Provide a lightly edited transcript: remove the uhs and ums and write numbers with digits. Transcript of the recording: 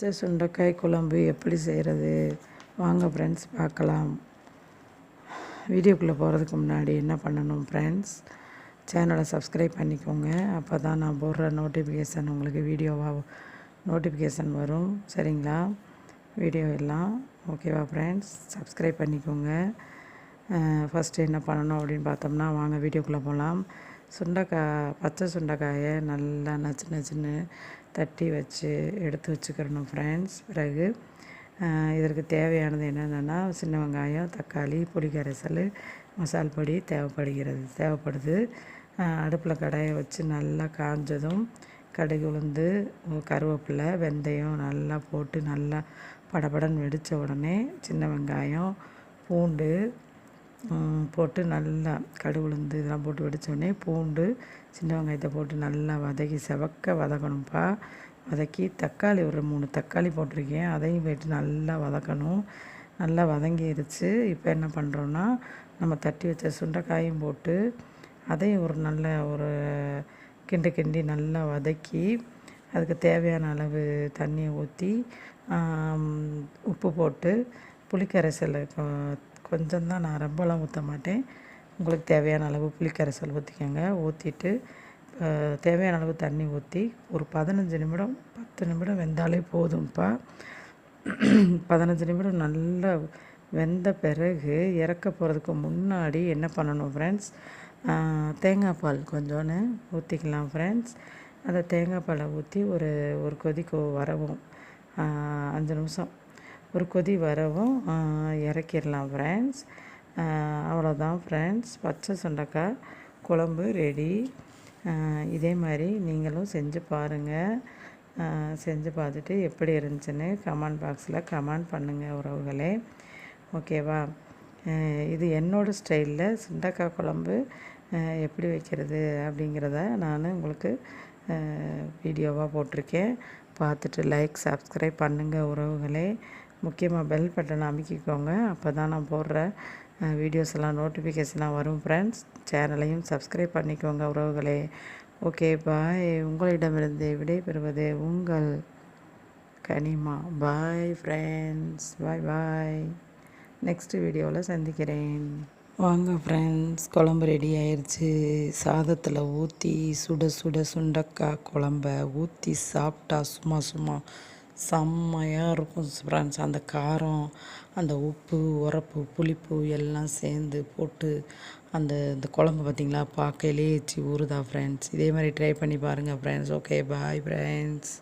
சுண்டைக்காய் குழம்பு எப்படி செய்கிறது வாங்க ஃப்ரெண்ட்ஸ் பார்க்கலாம். வீடியோக்குள்ளே போகிறதுக்கு முன்னாடி என்ன பண்ணணும் ஃப்ரெண்ட்ஸ், சேனலை சப்ஸ்கிரைப் பண்ணிக்கோங்க. அப்போ தான் நான் போடுற நோட்டிஃபிகேஷன் உங்களுக்கு வீடியோவாக நோட்டிஃபிகேஷன் வரும். சரிங்களா? வீடியோ எல்லாம் ஓகேவா ஃப்ரெண்ட்ஸ்? சப்ஸ்கிரைப் பண்ணிக்கோங்க. ஃபஸ்ட்டு என்ன பண்ணணும் அப்படின்னு பார்த்தோம்னா, வாங்க வீடியோக்குள்ளே போகலாம். பச்சை சுண்டைக்காயை நல்லா நச்சுன்னு தட்டி வச்சு எடுத்து வச்சுக்கிறணும் ஃப்ரெண்ட்ஸ். பிறகு இதற்கு தேவையானது என்னென்னா, சின்ன வெங்காயம், தக்காளி, புளி கரைசல், மசால் பொடி தேவைப்படுது. அடுப்பில் கடாயை வச்சு நல்லா காஞ்சதும் கடுகு, உளுந்து, கருவேப்பிலை, வெந்தயம் நல்லா போட்டு நல்லா படபடன்னு வெடித்த உடனே சின்ன வெங்காயம், பூண்டு போட்டு நல்லா கடுகு, உளுந்து இதெல்லாம் போட்டு வெடித்த உடனே பூண்டு, சின்ன வெங்காயத்தை போட்டு நல்லா வதக்கி செவக்க வதக்கணும்ப்பா. வதக்கி தக்காளி ஒரு 3 தக்காளி போட்டிருக்கேன், அதையும் போய்ட்டு நல்லா வதக்கணும். நல்லா வதங்கிருச்சு. இப்போ என்ன பண்ணுறோன்னா, நம்ம தட்டி வச்ச சுண்டைக்காயும் போட்டு அதையும் ஒரு கிண்டி நல்லா வதக்கி அதுக்கு தேவையான அளவு தண்ணியை ஊற்றி உப்பு போட்டு புளிக்கரைசல் கொஞ்சம் தான், நான் ரொம்பலாம் ஊற்ற மாட்டேன். உங்களுக்கு தேவையான அளவு புளிக்கரைசல் ஊற்றிக்கோங்க. ஊற்றிட்டு தேவையான அளவு தண்ணி ஊற்றி ஒரு 10 நிமிடம் வெந்தாலே போதும்ப்பா. 15 நிமிடம் நல்லா வெந்த பிறகு இறக்க போகிறதுக்கு முன்னாடி என்ன பண்ணணும் ஃப்ரெண்ட்ஸ், தேங்காய் பால் கொஞ்சோன்னு ஊற்றிக்கலாம் ஃப்ரெண்ட்ஸ். அந்த தேங்காய் பாலை ஊற்றி ஒரு கொதி வரவும் 5 நிமிஷம் ஒரு கொதி வரவும் இறக்கிடலாம் ஃப்ரெண்ட்ஸ். அவ்வளோதான் ஃப்ரெண்ட்ஸ், பச்சை சுண்டைக்காய் குழம்பு ரெடி. இதே மாதிரி நீங்களும் செஞ்சு பாருங்கள். செஞ்சு பார்த்துட்டு எப்படி இருந்துச்சுன்னு கமெண்ட் பாக்ஸில் கமெண்ட் பண்ணுங்கள் உறவுகளே. ஓகேவா? இது என்னோடய ஸ்டைலில் சுண்டைக்காய் குழம்பு எப்படி வைக்கிறது அப்படிங்கிறத நான் உங்களுக்கு வீடியோவாக போட்டிருக்கேன். பார்த்துட்டு லைக், சப்ஸ்கிரைப் பண்ணுங்கள் உறவுகளே. முக்கியமாக பெல் பட்டனை அமைக்கிக்கோங்க. அப்போ தான் நான் போடுற வீடியோஸ் எல்லாம் நோட்டிஃபிகேஷனாக வரும் ஃப்ரெண்ட்ஸ். சேனலையும் சப்ஸ்கிரைப் பண்ணிக்கோங்க உறவுகளே. ஓகே, பாய். உங்களிடமிருந்து விடைபெறுவது உங்கள் கனிமா. பாய் ஃப்ரெண்ட்ஸ், பாய். நெக்ஸ்ட் வீடியோவில் சந்திக்கிறேன். வாங்க ஃப்ரெண்ட்ஸ், குழம்பு ரெடி ஆயிடுச்சு. சாதத்தில் ஊற்றி சுட சுண்டைக்காய் குழம்ப ஊற்றி சாப்பிட்டா சும்மா செம்மையாக இருக்கும் ஃப்ரெண்ட்ஸ். அந்த காரம், அந்த உப்பு, உரப்பு, புளிப்பு எல்லாம் சேர்ந்து போட்டு இந்த குழம்பு பார்த்திங்களா, பார்க்கையிலே எச்சி ஊறுதா ஃப்ரெண்ட்ஸ். இதே மாதிரி ட்ரை பண்ணி பாருங்கள் ஃப்ரெண்ட்ஸ். Okay, bye friends.